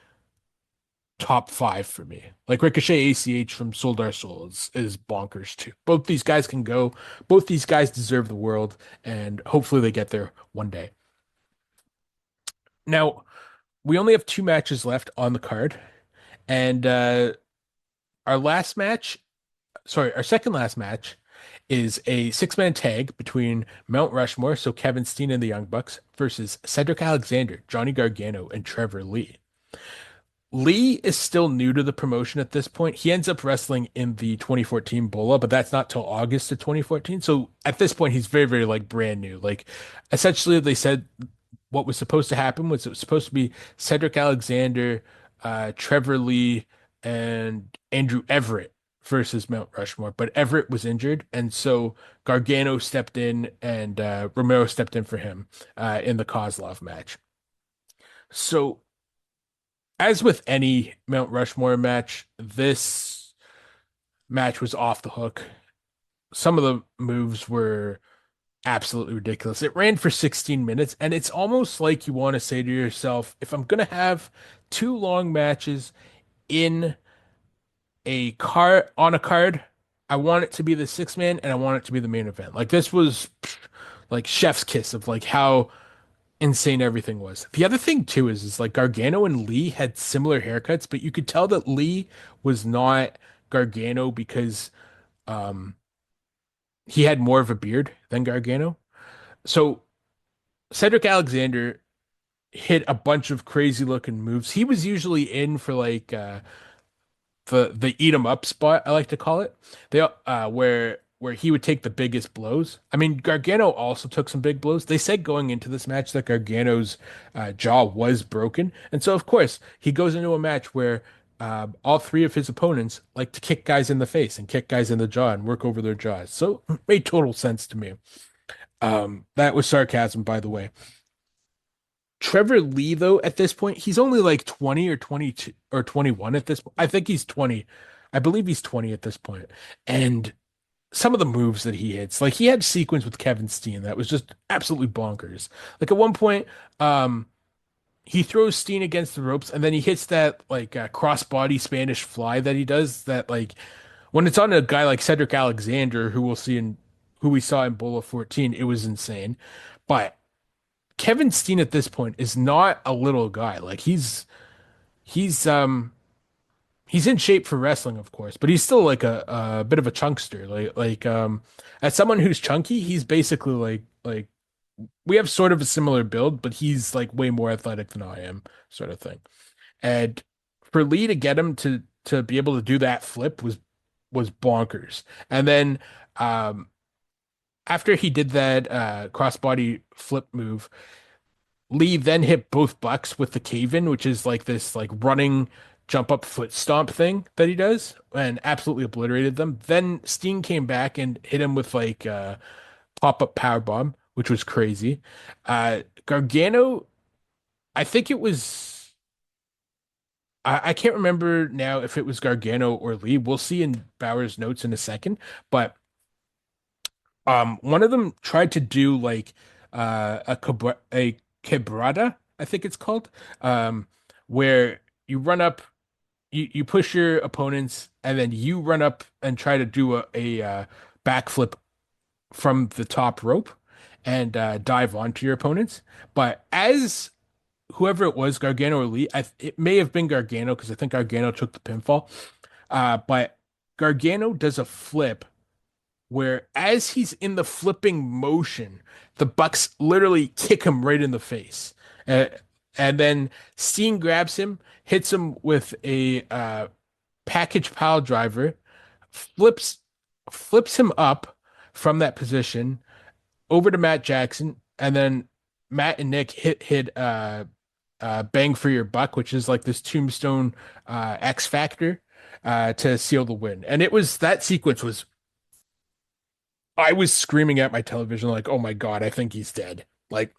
top five for me. Like Ricochet ACH from Soul Our Soul is bonkers too. Both these guys can go. Both these guys deserve the world, and hopefully they get there one day. Now, we only have two matches left on the card, and our last match our second last match is a six-man tag between Mount Rushmore, so Kevin Steen and the Young Bucks, versus Cedric Alexander, Johnny Gargano, and Trevor Lee. Lee is still new to the promotion at this point. He ends up wrestling in the 2014 Bola, but that's not till August of 2014. So at this point, he's very, very like brand new. Like essentially, they said what was supposed to happen was it was supposed to be Cedric Alexander, Trevor Lee, and Andrew Everett versus Mount Rushmore, but Everett was injured, and so Gargano stepped in and Romero stepped in for him in the Kozlov match. So, as with any Mount Rushmore match, this match was off the hook. Some of the moves were absolutely ridiculous. It ran for 16 minutes, and it's almost like you want to say to yourself, if I'm going to have two long matches in a card, I want it to be the six man and I want it to be the main event. Like this was like chef's kiss of like how insane everything was. The other thing too is like Gargano and Lee had similar haircuts, but you could tell that Lee was not Gargano because um he had more of a beard than Gargano. So Cedric Alexander hit a bunch of crazy looking moves. He was usually in for like the eat 'em up spot, I like to call it. They where he would take the biggest blows. I mean, Gargano also took some big blows. They said going into this match that Gargano's jaw was broken, and so of course he goes into a match where all three of his opponents like to kick guys in the face and kick guys in the jaw and work over their jaws. So it made total sense to me. That was sarcasm, by the way. Trevor Lee, though, at this point, he's only like 20 or 22 or 21 at this point. I think he's 20. I believe he's 20 at this point. And some of the moves that he hits, like he had sequence with Kevin Steen that was just absolutely bonkers. Like at one point, he throws Steen against the ropes, and then he hits that like crossbody Spanish fly that he does. That like when it's on a guy like Cedric Alexander, who we saw in Bola 14, it was insane. But Kevin Steen at this point is not a little guy. Like he's he's in shape for wrestling, of course, but he's still like a bit of a chunkster. As someone who's chunky, he's basically like we have sort of a similar build, but he's like way more athletic than I am, sort of thing. And for Lee to get him to be able to do that flip was bonkers. And then after he did that crossbody flip move, Lee then hit both Bucks with the cave-in, which is like this like running jump up foot stomp thing that he does, and absolutely obliterated them. Then Steen came back and hit him with like pop-up power bomb, which was crazy. Gargano, I think it was I can't remember now if it was Gargano or Lee. We'll see in Bauer's notes in a second, but one of them tried to do like a quebrada, I think it's called, where you run up, you push your opponents, and then you run up and try to do a backflip from the top rope and dive onto your opponents. But as whoever it was, Gargano or Lee, it may have been Gargano because I think Gargano took the pinfall. But Gargano does a flip where as he's in the flipping motion, the Bucks literally kick him right in the face. And then Steen grabs him, hits him with a package pile driver, flips flips him up from that position over to Matt Jackson, and then Matt and Nick hit Bang for Your Buck, which is like this tombstone X Factor to seal the win. And it was that sequence was I was screaming at my television like, "Oh my God, I think he's dead." Like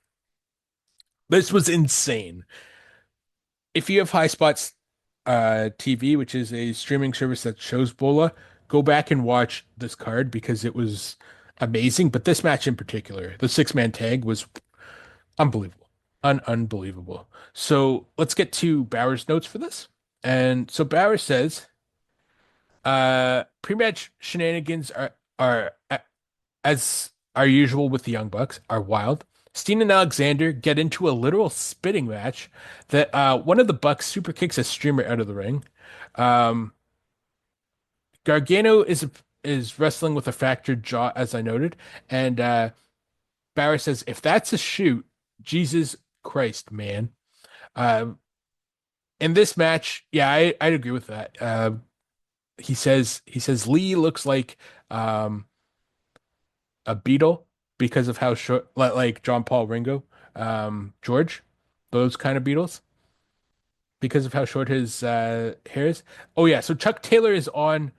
this was insane. If you have High Spots TV, which is a streaming service that shows Bola, go back and watch this card because it was amazing. But this match in particular, the six-man tag was unbelievable. Unbelievable. So let's get to Bauer's notes for this. And so Bauer says, pre-match shenanigans are as are usual with the Young Bucks, are wild. Steen and Alexander get into a literal spitting match that one of the Bucks super kicks a streamer out of the ring. Um, Gargano is wrestling with a fractured jaw, as I noted, and Bauer says, "If that's a shoot, Jesus Christ, man." Uh, in this match, yeah, I'd agree with that. He says Lee looks like a beetle because of how short, like John Paul Ringo, George, those kind of Beatles, because of how short his hair is. Oh yeah, so Chuck Taylor's on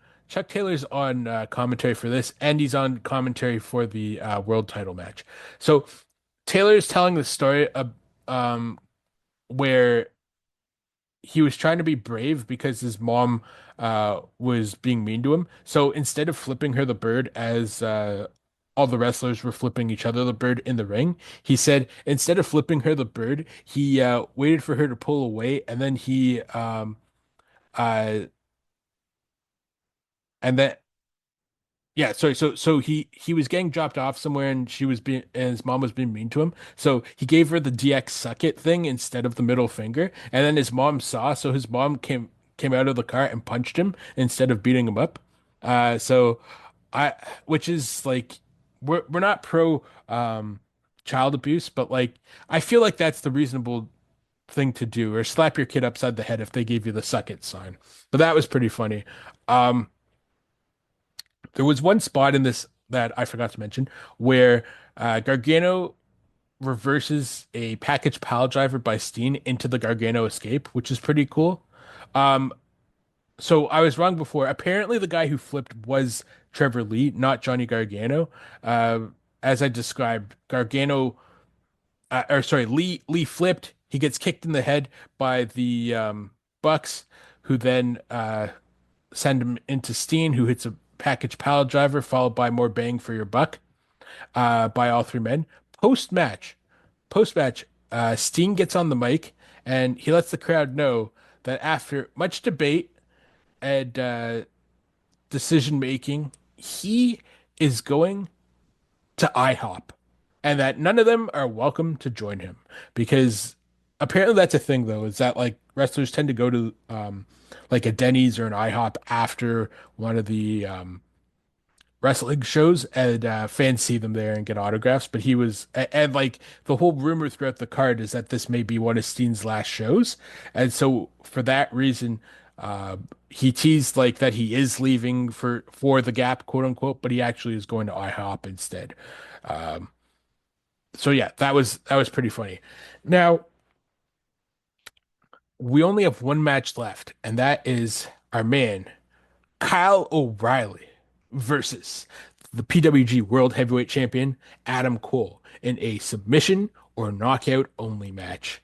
commentary for this, and he's on commentary for the world title match. So Taylor is telling the story of where he was trying to be brave because his mom was being mean to him. So instead of flipping her the bird as all the wrestlers were flipping each other the bird in the ring, he said instead of flipping her the bird, he waited for her to pull away, and then he uh and then yeah, sorry. So he was getting dropped off somewhere, and his mom was being mean to him. So he gave her the DX suck it thing instead of the middle finger, and then his mom saw. So his mom came out of the car and punched him instead of beating him up. So I, which is like we're not pro child abuse, but like I feel like that's the reasonable thing to do, or slap your kid upside the head if they gave you the suck it sign. But that was pretty funny. Um, there was one spot in this that I forgot to mention where Gargano reverses a package pile driver by Steen into the Gargano escape, which is pretty cool. Um, so I was wrong before. Apparently, the guy who flipped was Trevor Lee, not Johnny Gargano. Uh, as I described, Lee flipped. He gets kicked in the head by the Bucks, who then send him into Steen, who hits a package pile driver, followed by more bang for your buck by all three men. Post match, post match, Steen gets on the mic and he lets the crowd know that after much debate and decision making, he is going to IHOP and that none of them are welcome to join him because apparently that's a thing though, is that like wrestlers tend to go to like a Denny's or an IHOP after one of the wrestling shows and fans see them there and get autographs. But he was, and like the whole rumor throughout the card is that this may be one of Steen's last shows. And so for that reason, he teased like that he is leaving for the Gap, quote unquote, but he actually is going to IHOP instead. Um, so yeah, that was pretty funny. Now we only have one match left, and that is our man Kyle O'Reilly versus the PWG World Heavyweight Champion Adam Cole in a submission or knockout only match.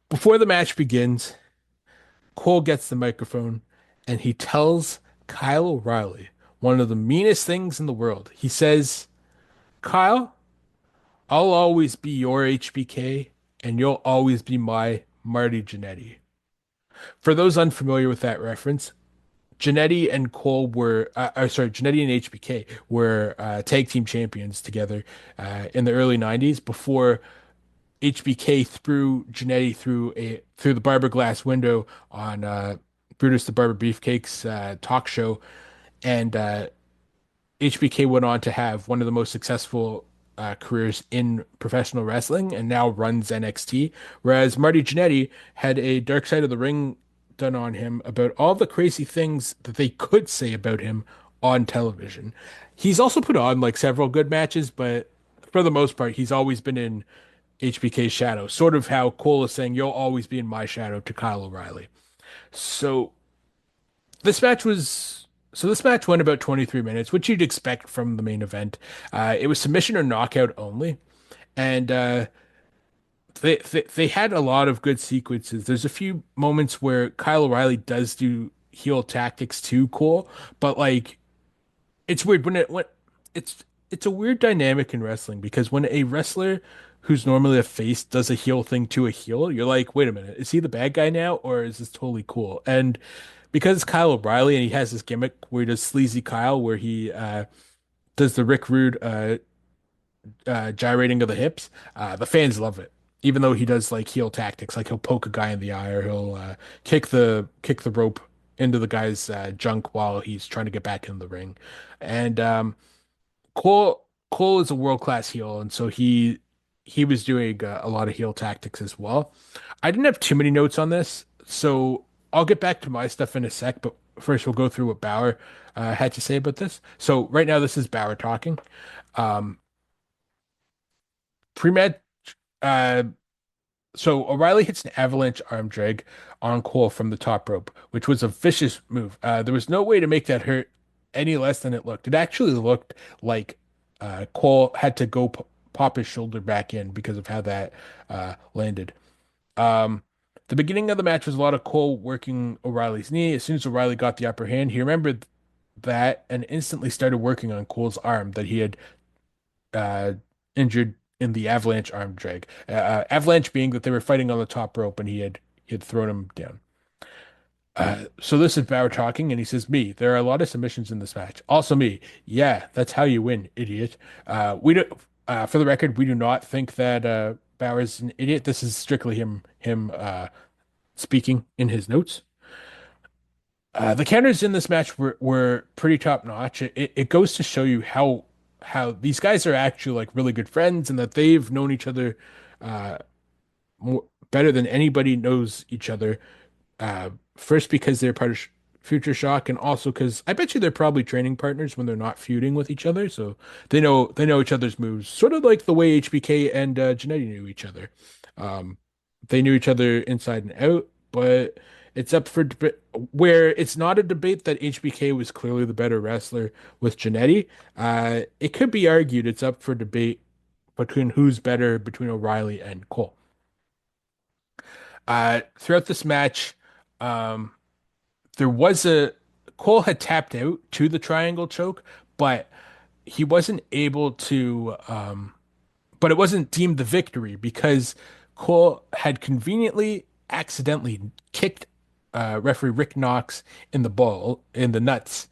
Before the match begins, Cole gets the microphone and he tells Kyle O'Reilly one of the meanest things in the world. He says, Kyle, I'll always be your HBK and you'll always be my Marty Jannetty. For those unfamiliar with that reference, Jannetty and Cole were, sorry, Jannetty and HBK were tag team champions together in the early 90s before HBK threw Jannetty through the Barber Glass window on Brutus the Barber Beefcake's talk show, and HBK went on to have one of the most successful careers in professional wrestling and now runs NXT. Whereas Marty Jannetty had a Dark Side of the Ring done on him about all the crazy things that they could say about him on television. He's also put on like several good matches, but for the most part, he's always been in HBK's shadow, sort of how Cole is saying, "You'll always be in my shadow" to Kyle O'Reilly. So this match was this match went about 23 minutes, which you'd expect from the main event. It was submission or knockout only, and they had a lot of good sequences. There's a few moments where Kyle O'Reilly does do heel tactics too, Cole, but like it's weird when it's a weird dynamic in wrestling because when a wrestler who's normally a face does a heel thing to a heel, you're like, wait a minute, is he the bad guy now, or is this totally cool? And because it's Kyle O'Reilly and he has this gimmick where he does sleazy Kyle, where he does the Rick Rude gyrating of the hips, the fans love it. Even though he does like heel tactics, like he'll poke a guy in the eye or he'll kick the rope into the guy's junk while he's trying to get back in the ring. And Cole is a world class heel, and so he was doing a lot of heel tactics as well. I didn't have too many notes on this, so I'll get back to my stuff in a sec. But first, we'll go through what Bauer had to say about this. So right now, this is Bauer talking. Um, Pre-med, uh, so O'Reilly hits an avalanche arm drag on Cole from the top rope, which was a vicious move. There was no way to make that hurt any less than it looked. It actually looked like Cole had to go pop his shoulder back in because of how that landed. Um, the beginning of the match was a lot of Cole working O'Reilly's knee. As soon as O'Reilly got the upper hand, he remembered that and instantly started working on Cole's arm that he had uh, injured in the avalanche arm drag. Avalanche being that they were fighting on the top rope and he had thrown him down. So this is Bauer talking, and he says, "Me, there are a lot of submissions in this match. Also me, yeah, that's how you win, idiot. We do, for the record, we do not think that Bauer's an idiot. This is strictly him speaking in his notes. The counters in this match were pretty top notch. It goes to show you how these guys are actually like really good friends and that they've known each other uh, more better than anybody knows each other. First because they're part of Future Shock, and also because I bet you they're probably training partners when they're not feuding with each other, so they know each other's moves, sort of like the way HBK and Jannetty knew each other. Um, they knew each other inside and out, but it's up for debate where it's not a debate that HBK was clearly the better wrestler with Jannetty. It could be argued it's up for debate between who's better between O'Reilly and Cole. Throughout this match, um, there was a Cole had tapped out to the triangle choke, but he wasn't able to but it wasn't deemed the victory because Cole had conveniently accidentally kicked referee Rick Knox in the ball in the nuts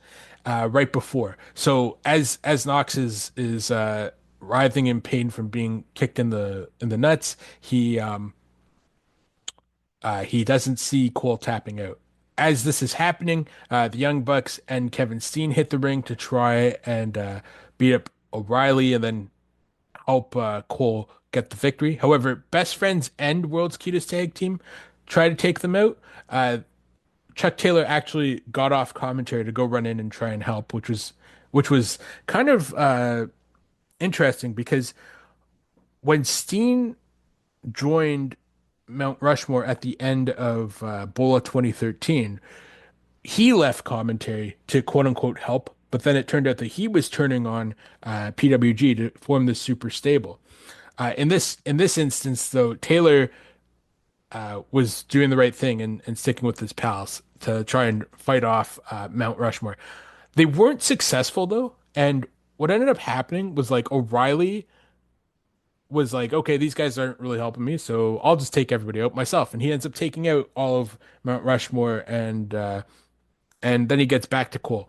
right before. So as Knox is writhing in pain from being kicked in the nuts, he doesn't see Cole tapping out. As this is happening, the Young Bucks and Kevin Steen hit the ring to try and beat up O'Reilly and then help Cole get the victory. However, Best Friends and World's Cutest Tag Team try to take them out. Uh, Chuck Taylor actually got off commentary to go run in and try and help, which was kind of interesting because when Steen joined Mount Rushmore at the end of Bola 2013, he left commentary to quote unquote help, but then it turned out that he was turning on PWG to form this super stable. In this instance, though, Taylor was doing the right thing and sticking with his pals to try and fight off Mount Rushmore. They weren't successful though, and what ended up happening was like O'Reilly was like, okay, these guys aren't really helping me, so I'll just take everybody out myself, and he ends up taking out all of Mount Rushmore, and then he gets back to Cole.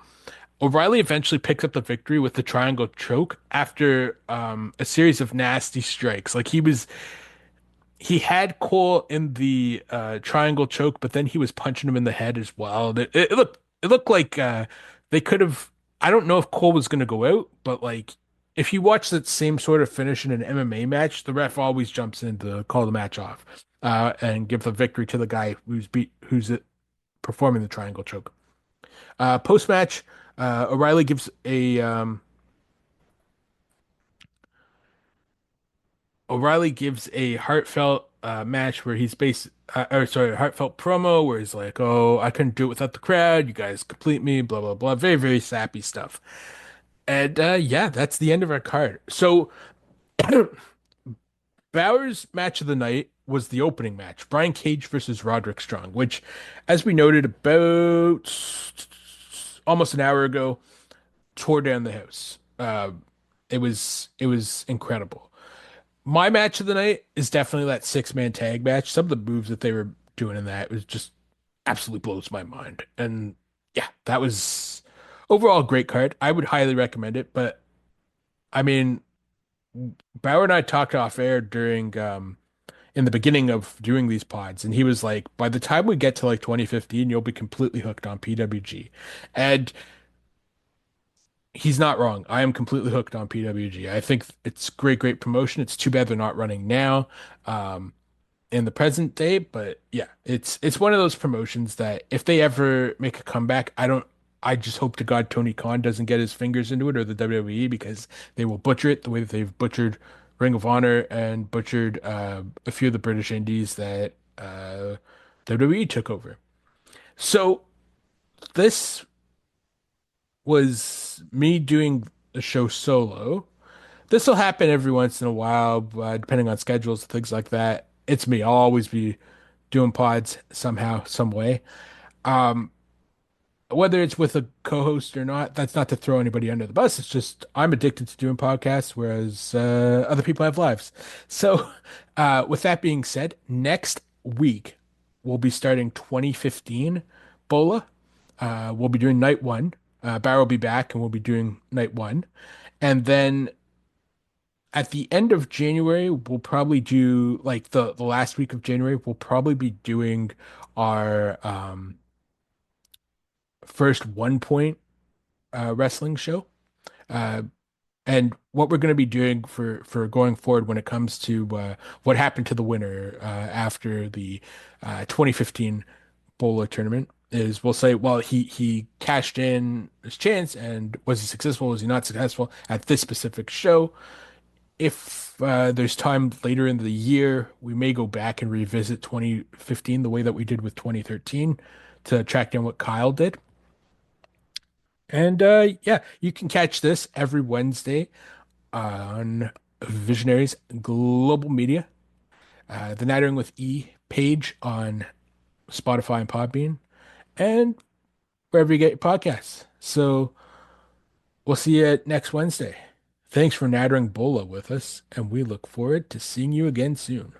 O'Reilly eventually picks up the victory with the triangle choke after a series of nasty strikes. Like he had Cole in the triangle choke, but then he was punching him in the head as well. It looked like they could have. I don't know if Cole was going to go out, but like if you watch that same sort of finish in an MMA match, the ref always jumps in to call the match off and give the victory to the guy who's performing the triangle choke. Post match, O'Reilly gives a O'Reilly gives a heartfelt match where he's or sorry, heartfelt promo where he's like, "Oh, I couldn't do it without the crowd. You guys complete me." Blah blah blah. Very very sappy stuff. And yeah, that's the end of our card. So Bauer's match of the night was the opening match, Brian Cage versus Roderick Strong, which, as we noted about almost an hour ago, tore down the house. It was incredible. My match of the night is definitely that six-man tag match. Some of the moves that they were doing in that was just absolutely blows my mind. And yeah, that was overall a great card. I would highly recommend it. But I mean, Bauer and I talked off air during in the beginning of doing these pods, and he was like, by the time we get to like 2015, you'll be completely hooked on PWG. And he's not wrong. I am completely hooked on PWG. I think it's great, great promotion. It's too bad they're not running now, in the present day. But yeah, it's one of those promotions that if they ever make a comeback, I just hope to God Tony Khan doesn't get his fingers into it or the WWE because they will butcher it the way that they've butchered Ring of Honor and butchered a few of the British indies that WWE took over. So this was me doing a show solo. This will happen every once in a while, depending on schedules and things like that. It's me. I'll always be doing pods somehow, some way. Um, Whether it's with a co-host or not, that's not to throw anybody under the bus. It's just I'm addicted to doing podcasts, whereas other people have lives. So, with that being said, next week we'll be starting 2015 Bola. We'll be doing night one. Barrow will be back, and we'll be doing night one. And then at the end of January, we'll probably do like the last week of January, we'll probably be doing our first 1 point wrestling show. Uh, and what we're going to be doing for going forward when it comes to what happened to the winner after the 2015 Bola tournament is we'll say, well, he cashed in his chance, and was he successful? Was he not successful at this specific show? If there's time later in the year, we may go back and revisit 2015 the way that we did with 2013 to track down what Kyle did. And yeah, you can catch this every Wednesday on Visionaries Global Media, the Nattering with E page on Spotify and Podbean, and wherever you get your podcasts. So we'll see you next Wednesday. Thanks for nattering Bola with us, and we look forward to seeing you again soon.